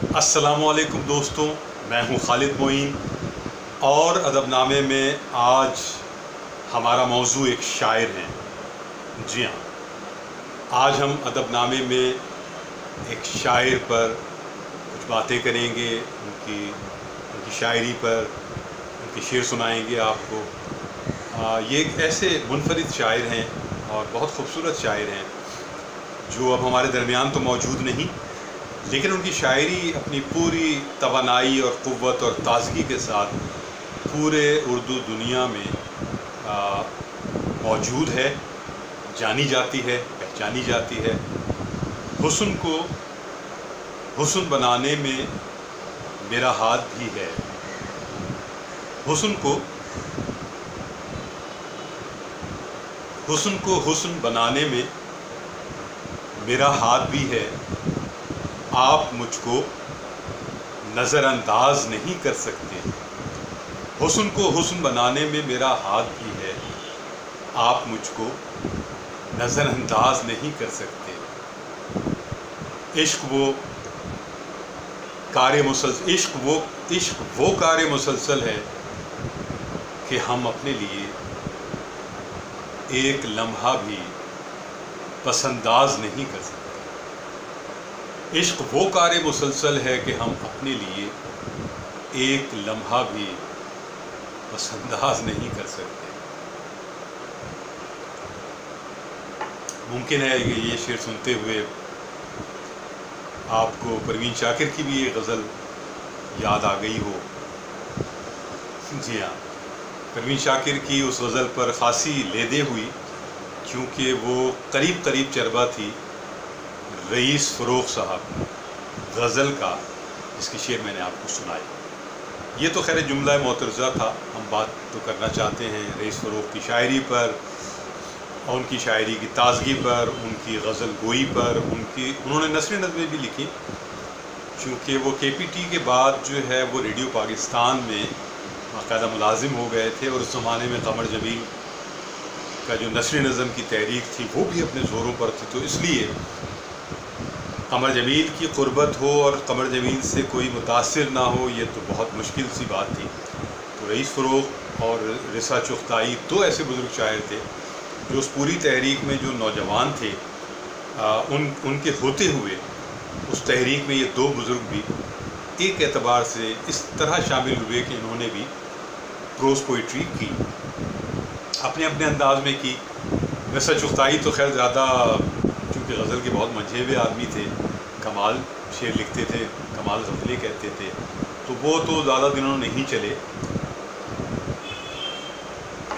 السلام علیکم دوستوں، میں ہوں خالد معین اور ادب نامے میں آج ہمارا موضوع ایک شاعر ہیں۔ جی ہاں، آج ہم ادب نامے میں ایک شاعر پر کچھ باتیں کریں گے، ان کی شاعری پر، ان کی شعر سنائیں گے آپ کو۔ یہ ایک ایسے منفرد شاعر ہیں اور بہت خوبصورت شاعر ہیں جو اب ہمارے درمیان تو موجود نہیں، لیکن ان کی شاعری اپنی پوری توانائی اور قوت اور تازگی کے ساتھ پورے اردو دنیا میں موجود ہے، جانی جاتی ہے، پہچانی جاتی ہے۔ حسن کو حسن بنانے میں میرا ہاتھ بھی ہے، حسن کو حسن بنانے میں میرا ہاتھ بھی ہے، آپ مجھ کو نظر انداز نہیں کر سکتے۔ حسن کو حسن بنانے میں میرا ہاتھ بھی ہے، آپ مجھ کو نظر انداز نہیں کر سکتے۔ عشق وہ کار مسلسل ہے کہ ہم اپنے لیے ایک لمحہ بھی پس انداز نہیں کر سکتے۔ عشق وہ کار مسلسل ہے کہ ہم اپنے لیے ایک لمحہ بھی پس انداز نہیں کر سکتے۔ ممکن ہے کہ یہ شعر سنتے ہوئے آپ کو پروین شاکر کی بھی یہ غزل یاد آ گئی ہو۔ جی ہاں، پروین شاکر کی اس غزل پر خاصی لیدے ہوئی، کیونکہ وہ قریب چربہ تھی رئیس فروغ صاحب غزل کا، جس کی شعر میں نے آپ کو سنائی۔ یہ تو خیر جملہ معترضہ تھا، ہم بات تو کرنا چاہتے ہیں رئیس فروغ کی شاعری پر اور ان کی شاعری کی تازگی پر، ان کی غزل گوئی پر۔ انہوں نے نثر نظمیں بھی لکھی، چونکہ وہ کے پی ٹی کے بعد جو ہے وہ ریڈیو پاکستان میں باقاعدہ ملازم ہو گئے تھے، اور اس زمانے میں قمر جمیل کا جو نثر نظم کی تحریک تھی وہ بھی اپنے زوروں پر تھی، تو اس لیے قمر جمیل کی قربت ہو اور قمر جمیل سے کوئی متاثر نہ ہو، یہ تو بہت مشکل سی بات تھی۔ تو رئیس فروغ اور رسا چغتائی دو ایسے بزرگ شاعر تھے جو اس پوری تحریک میں جو نوجوان تھے، ان کے ہوتے ہوئے اس تحریک میں یہ دو بزرگ بھی ایک اعتبار سے اس طرح شامل ہوئے کہ انہوں نے بھی پروز پوئٹری کی، اپنے انداز میں کی۔ رسا چغتائی تو خیر زیادہ چونکہ غزل کے بہت منجھے ہوئے آدمی تھے، کمال شعر لکھتے تھے، کمال غزلیں کہتے تھے، تو وہ تو زیادہ دنوں نہیں چلے۔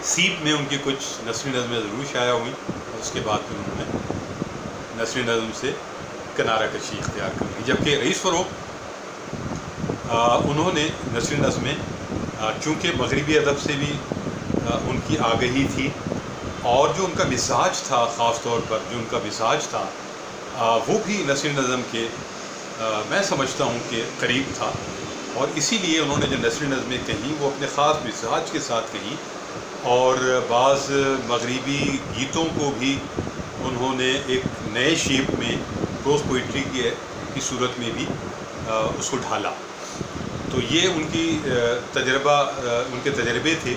سیپ میں ان کی کچھ نثری نظمیں ضرور شائع ہوئیں، اور اس کے بعد پھر انہوں نے نثری نظم سے کنارہ کشی اختیار کر لی۔ جبکہ رئیس فروغ انہوں نے نثری نظمیں، چونکہ مغربی ادب سے بھی ان کی آگہی تھی، اور جو ان کا مزاج تھا، خاص طور پر جو ان کا مزاج تھا وہ بھی نثری نظم کے میں سمجھتا ہوں کہ قریب تھا، اور اسی لیے انہوں نے جو نثری نظمیں کہیں وہ اپنے خاص مزاج کے ساتھ کہیں، اور بعض مغربی گیتوں کو بھی انہوں نے ایک نئے شیپ میں پروز پوئٹری کی صورت میں بھی اس کو ڈھالا۔ تو یہ ان کے تجربے تھے،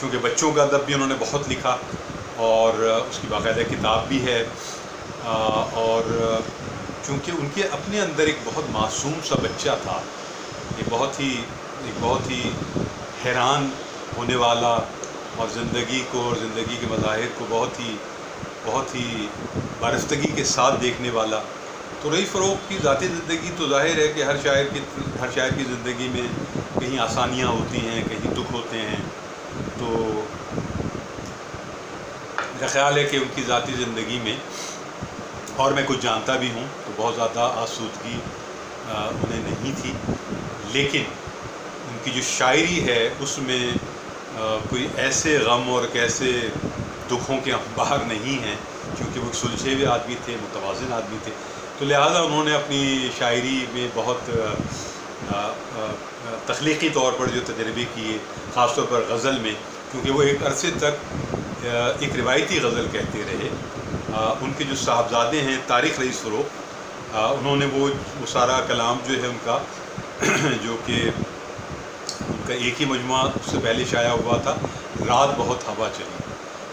چونکہ بچوں کا ادب بھی انہوں نے بہت لکھا اور اس کی باقاعدہ کتاب بھی ہے، اور چونکہ ان کے اپنے اندر ایک بہت معصوم سا بچہ تھا، ایک بہت ہی حیران ہونے والا، اور زندگی کو اور زندگی کے مظاہر کو بہت ہی بارفتگی کے ساتھ دیکھنے والا۔ تو رئیس فروغ کی ذاتی زندگی تو ظاہر ہے کہ ہر شاعر کی زندگی میں کہیں آسانیاں ہوتی ہیں، کہیں دکھ ہوتے ہیں، تو میرا خیال ہے کہ ان کی ذاتی زندگی میں، اور میں کچھ جانتا بھی ہوں، تو بہت زیادہ آسودگی انہیں نہیں تھی، لیکن ان کی جو شاعری ہے اس میں کوئی ایسے غم اور ایسے دکھوں کے انبار نہیں ہیں، کیونکہ وہ ایک سلجھے ہوئے آدمی تھے، متوازن آدمی تھے، تو لہٰذا انہوں نے اپنی شاعری میں بہت تخلیقی طور پر جو تجربے کیے، خاص طور پر غزل میں، کیونکہ وہ ایک عرصے تک ایک روایتی غزل کہتے رہے۔ ان کے جو صاحبزادے ہیں طارق رئیس فروغ، انہوں نے وہ سارا کلام جو ہے ان کا جو کہ ان کا ایک ہی مجموعہ اس سے پہلے شائع ہوا تھا، رات بہت ہوا چلی،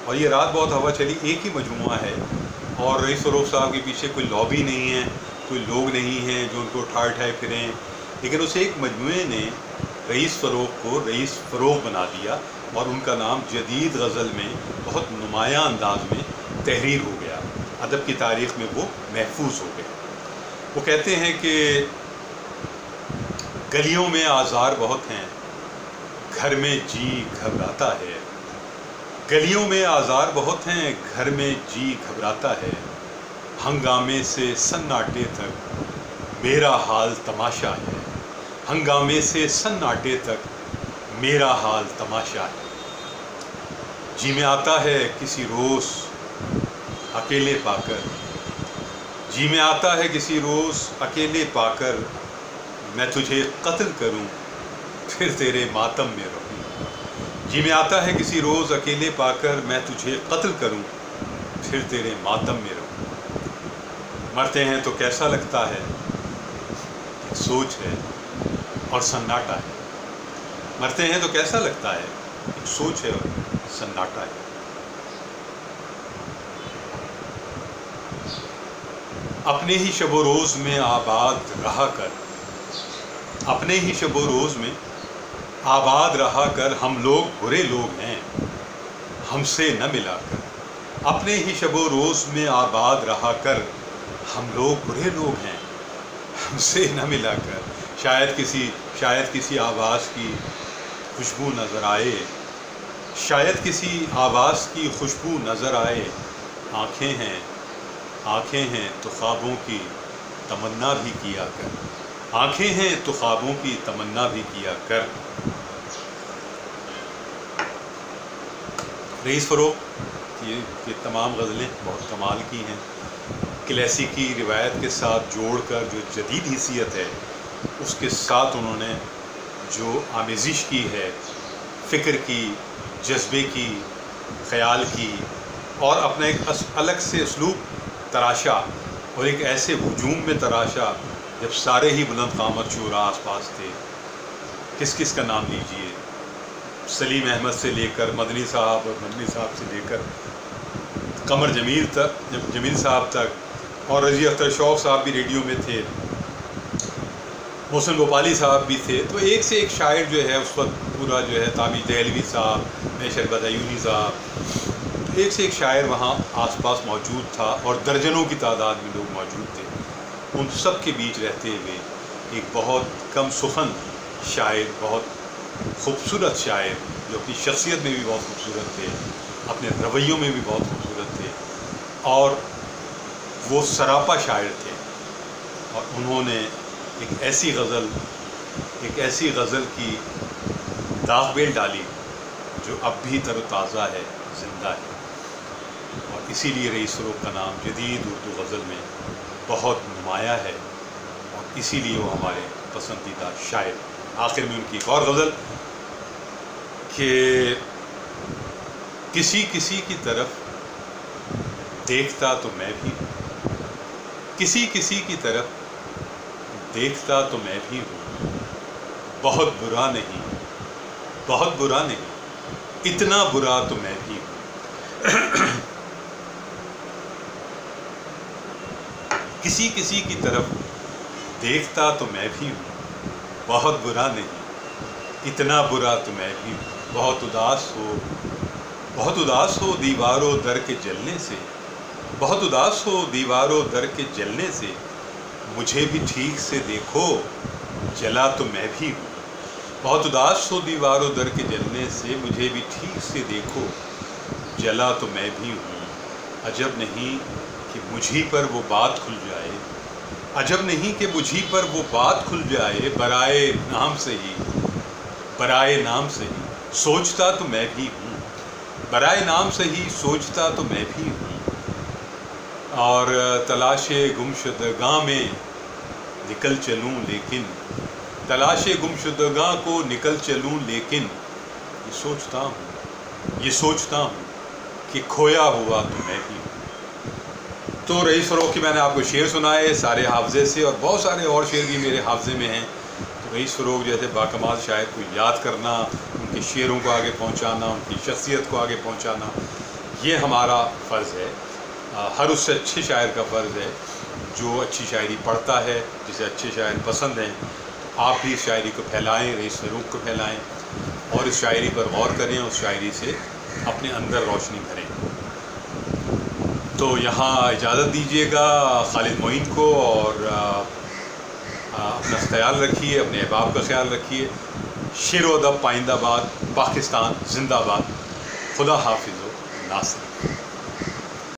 اور یہ رات بہت ہوا چلی ایک ہی مجموعہ ہے، اور رئیس فروغ صاحب کے پیچھے کوئی لابی نہیں ہے، کوئی لوگ نہیں ہیں جو ان کو اٹھائے اٹھائے پھریں، لیکن اسے ایک مجموعے نے رئیس فروغ کو رئیس فروغ بنا دیا، اور ان کا نام جدید غزل میں بہت نمایاں انداز میں تحریر ہو گیا، ادب کی تاریخ میں وہ محفوظ ہو گیا۔ وہ کہتے ہیں کہ گلیوں میں آزار بہت ہیں، گھر میں جی گھبراتا ہے، گلیوں میں آزار بہت ہیں، گھر میں جی گھبراتا ہے، ہنگامے سے سناٹے تک میرا حال تماشا ہے، ہنگامے سے سناٹے تک میرا حال تماشا ہے، جی میں آتا ہے کسی روز اکیلے پا کر، جی میں آتا ہے کسی روز اکیلے پا کر، میں تجھے قتل کروں پھر تیرے ماتم میں رہوں، جی میں آتا ہے کسی روز اکیلے پا کر، میں تجھے قتل کروں پھر تیرے ماتم میں رہوں، مرتے ہیں تو کیسا لگتا ہے، ایک سوچ ہے اور سناٹا ہے، مرتے ہیں تو کیسا لگتا ہے، ایک سوچ ہے اور سناٹا ہے، اپنے ہی شب و روز میں آباد رہا کر، اپنے ہی شب و روز میں آباد رہا کر، ہم لوگ برے لوگ ہیں ہم سے نہ ملا کر، اپنے ہی شب و روز میں آباد رہا کر، ہم لوگ برے لوگ ہیں ہم سے نہ ملا کر، شاید کسی آواز کی خوشبو نظر آئے، شاید کسی آواز کی خوشبو نظر آئے، آنکھیں ہیں تو خوابوں کی تمنا بھی کیا کر، آنکھیں ہیں تو خوابوں کی تمنا بھی کیا کر۔ رئیس فروغ یہ تمام غزلیں بہت کمال کی ہیں، کلاسیکی روایت کے ساتھ جوڑ کر جو جدید حیثیت ہے اس کے ساتھ انہوں نے جو آمیزش کی ہے فکر کی، جذبے کی، خیال کی، اور اپنا ایک الگ سے اسلوب تراشا، اور ایک ایسے ہجوم میں تراشا جب سارے ہی بلند قامت شعراء آس پاس تھے، کس کا نام لیجئے، سلیم احمد سے لے کر مدنی صاحب، اور مدنی صاحب سے لے کر قمر جمیل صاحب تک، اور رضی اختر شوق صاحب بھی ریڈیو میں تھے، محسن گوپالی صاحب بھی تھے، تو ایک سے ایک شاعر جو ہے اس وقت پورا جو ہے تابی دہلوی صاحب، میشر بدایونی صاحب، ایک سے ایک شاعر وہاں آس پاس موجود تھا، اور درجنوں کی تعداد میں لوگ موجود تھے، ان سب کے بیچ رہتے ہوئے ایک بہت کم سخن شاعر، بہت خوبصورت شاعر جو اپنی شخصیت میں بھی بہت خوبصورت تھے، اپنے رویوں میں بھی بہت خوبصورت تھے، اور وہ سراپا شاعر تھے، اور انہوں نے ایک ایسی غزل کی داغ بیل ڈالی جو اب بھی تر و تازہ ہے، زندہ ہے، اور اسی لیے رئیس فروغ کا نام جدید اردو غزل میں بہت نمایاں ہے، اور اسی لیے وہ ہمارے پسندیدہ شاعر۔ آخر میں ان کی ایک اور غزل کہ کسی کی طرف دیکھتا تو میں بھی ہوں، کسی کی طرف دیکھتا تو میں بھی ہوں، بہت برا نہیں، اتنا برا تو میں بھی ہوں، کسی کی طرف دیکھتا تو میں بھی ہوں، بہت برا نہیں، اتنا برا تو میں بھی ہوں، بہت اداس ہو دیواروں در کے جلنے سے، بہت اداس ہو دیواروں در کے جلنے سے، مجھے بھی ٹھیک سے دیکھو جلا تو میں بھی ہوں، بہت اداس ہو دیواروں در کے جلنے سے، مجھے بھی ٹھیک سے دیکھو جلا تو میں بھی ہوں، عجب نہیں کہ مجھی پر وہ بات کھل جائے، عجب نہیں کہ مجھی پر وہ بات کھل جائے، برائے نام سے ہی سوچتا تو میں بھی ہوں، برائے نام سے ہی سوچتا تو میں بھی ہوں، اور تلاش گمشدگاں میں نکل چلوں لیکن، تلاش گمشدگاں کو نکل چلوں لیکن، یہ سوچتا ہوں کہ کھویا ہوا تو میں بھی ہوں، تو رئیس فروغ کی میں نے آپ کو شعر سنائے سارے حافظے سے، اور بہت سارے اور شعر بھی میرے حافظے میں ہیں۔ تو رئیس فروغ جیسے باکمال شاعر کو یاد کرنا، ان کے شعروں کو آگے پہنچانا، ان کی شخصیت کو آگے پہنچانا، یہ ہمارا فرض ہے، ہر اس سے اچھے شاعر کا فرض ہے جو اچھی شاعری پڑھتا ہے، جسے اچھے شاعر پسند ہیں۔ آپ بھی اس شاعری کو پھیلائیں، رئیس فروغ کو پھیلائیں، اور اس شاعری پر غور کریں، اس شاعری سے اپنے اندر روشنی بھریں۔ تو یہاں اجازت دیجیے گا خالد معین کو، اور اپنا خیال رکھیے، اپنے احباب کا خیال رکھیے۔ شعر و ادب پائندہ باد، پاکستان زندہ باد۔ خدا حافظ و ناصر۔